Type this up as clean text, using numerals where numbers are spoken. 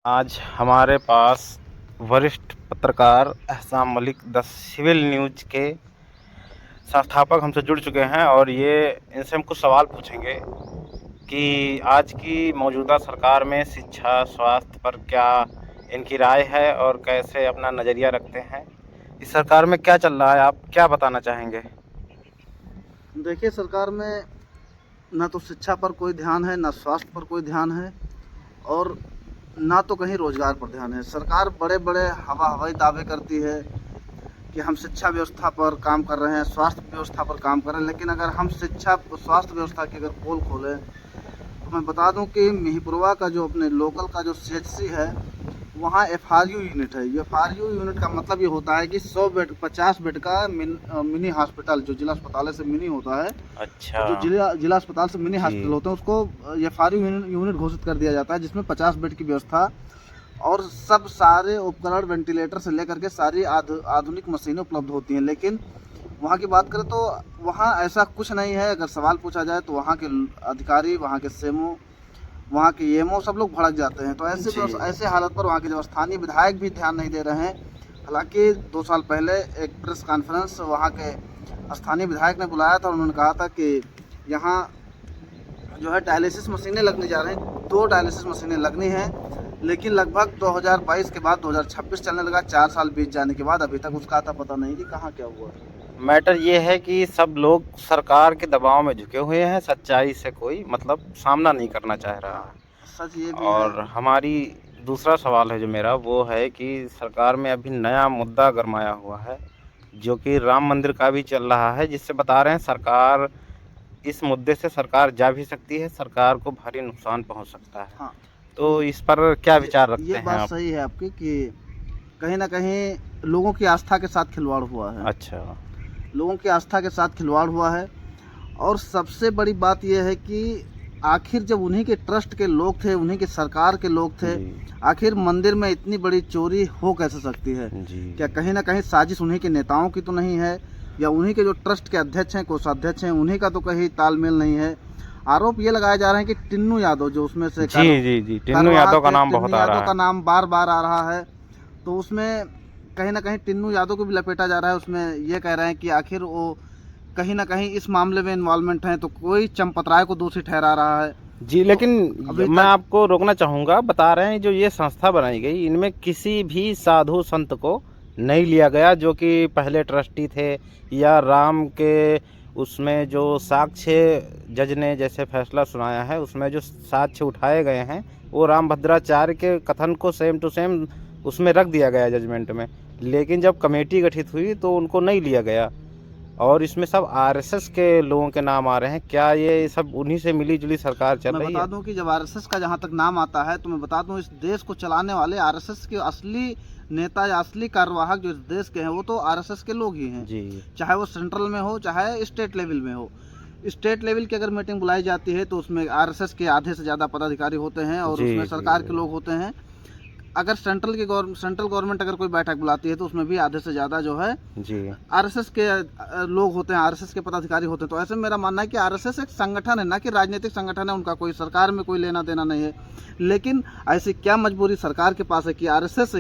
आज हमारे पास वरिष्ठ पत्रकार एहसान मलिक द सिविल न्यूज़ के संस्थापक हमसे जुड़ चुके हैं और ये इनसे हम कुछ सवाल पूछेंगे कि आज की मौजूदा सरकार में शिक्षा स्वास्थ्य पर क्या इनकी राय है और कैसे अपना नज़रिया रखते हैं। इस सरकार में क्या चल रहा है, आप क्या बताना चाहेंगे? देखिए, सरकार में ना तो शिक्षा पर कोई ध्यान है, ना स्वास्थ्य पर कोई ध्यान है और ना तो कहीं रोजगार पर ध्यान है। सरकार बड़े बड़े हवाई दावे करती है कि हम शिक्षा व्यवस्था पर काम कर रहे हैं, स्वास्थ्य व्यवस्था पर काम कर रहे हैं, लेकिन अगर हम शिक्षा स्वास्थ्य व्यवस्था की अगर पोल खोलें तो मैं बता दूं कि मिहीपुरवा का जो अपने लोकल का जो CHC है, वहाँ FRU यूनिट है। ये FRU यूनिट का मतलब ये होता है कि 100 बेड 50 बेड का मिनी हॉस्पिटल, जो जिला अस्पताल से मिनी होता है, अच्छा। जो जिला अस्पताल से मिनी हॉस्पिटल होते हैं, उसको FRU यूनिट घोषित कर दिया जाता है, जिसमें 50 बेड की व्यवस्था और सब सारे उपकरण, वेंटिलेटर से लेकर के सारी आधुनिक मशीनें उपलब्ध होती हैं। लेकिन वहाँ की बात करें तो वहाँ ऐसा कुछ नहीं है। अगर सवाल पूछा जाए तो वहाँ के अधिकारी, वहाँ के सेमो, वहाँ के EMO सब लोग भड़क जाते हैं। तो ऐसे हालत पर वहाँ के जो स्थानीय विधायक भी ध्यान नहीं दे रहे हैं। हालांकि 2 साल पहले एक प्रेस कॉन्फ्रेंस वहाँ के स्थानीय विधायक ने बुलाया था और उन्होंने कहा था कि यहाँ जो है डायलिसिस मशीनें लगने जा रही हैं, 2 डायलिसिस मशीनें लगनी हैं, लेकिन लगभग 2022 के बाद 2026 चलने लगा। 4 साल बीत जाने के बाद अभी तक उसका आता पता नहीं कि कहाँ क्या हुआ। मैटर ये है कि सब लोग सरकार के दबाव में झुके हुए हैं, सच्चाई से कोई मतलब सामना नहीं करना चाह रहा है। सच ये भी और है। हमारी दूसरा सवाल है जो मेरा, वो है कि सरकार में अभी नया मुद्दा गरमाया हुआ है जो कि राम मंदिर का भी चल रहा है, जिससे बता रहे हैं सरकार इस मुद्दे से सरकार जा भी सकती है, सरकार को भारी नुकसान पहुंच सकता है। हाँ, तो इस पर क्या विचार रखते ये हैं बात आप? सही है आपकी कि कहीं ना कहीं लोगों की आस्था के साथ खिलवाड़ हुआ है। अच्छा। लोगों की आस्था के साथ खिलवाड़ हुआ है और सबसे बड़ी बात यह है कि आखिर जब उन्हीं के ट्रस्ट के लोग थे, उन्हीं के सरकार के लोग थे, जी। आखिर मंदिर में इतनी बड़ी चोरी हो कैसे सकती है? जी। क्या कहीं ना कहीं साजिश उन्हीं के नेताओं की तो नहीं है, या उन्हीं के जो ट्रस्ट के अध्यक्ष हैं, कोषाध्यक्ष हैं, उन्हीं का तो कहीं तालमेल नहीं है? आरोप ये लगाए जा रहे हैं कि टिन्नू यादव, जो उसमें से जी टिन्नू यादव का नाम बहुत आ रहा है। का नाम बार बार आ रहा है, तो उसमें कहीं ना कहीं टिन्नू यादव को भी लपेटा जा रहा है। उसमें ये कह रहे हैं कि आखिर वो कहीं ना कहीं इस मामले में इन्वॉल्वमेंट है, तो कोई चंपत राय को दोषी ठहरा रहा है। जी, लेकिन अभी मैं आपको रोकना चाहूँगा। बता रहे हैं जो ये संस्था बनाई गई, इनमें किसी भी साधु संत को नहीं लिया गया जो कि पहले ट्रस्टी थे, या राम के उसमें जो साक्ष्य जज ने जैसे फैसला सुनाया है उसमें जो साक्ष्य उठाए गए हैं वो राम भद्राचार्य के कथन को सेम टू सेम उसमें रख दिया गया जजमेंट में। लेकिन जब कमेटी गठित हुई तो उनको नहीं लिया गया और इसमें सब RSS के लोगों के नाम आ रहे हैं। क्या ये सब उन्हीं से मिली जुली सरकार चल रही है? मैं बता दूं कि जब RSS का जहां तक नाम आता है तो मैं बता दूं, इस देश को चलाने वाले RSS के असली नेता या असली कार्यवाहक जो इस देश के हैं वो तो RSS के लोग ही हैं जी। चाहे वो सेंट्रल में हो चाहे स्टेट लेवल में हो। स्टेट लेवल की अगर मीटिंग बुलाई जाती है तो उसमें RSS के आधे से ज़्यादा पदाधिकारी होते हैं और उसमें सरकार के लोग होते हैं। अगर सेंट्रल गवर्नमेंट अगर कोई बैठक बुलाती है तो उसमें भी आधे से ज़्यादा जो है जी RSS के लोग होते हैं, RSS के पदाधिकारी होते हैं। तो ऐसे मेरा मानना है कि RSS एक संगठन है, ना कि राजनीतिक संगठन है। उनका कोई सरकार में कोई लेना देना नहीं है। लेकिन ऐसी क्या मजबूरी सरकार के पास है कि RSS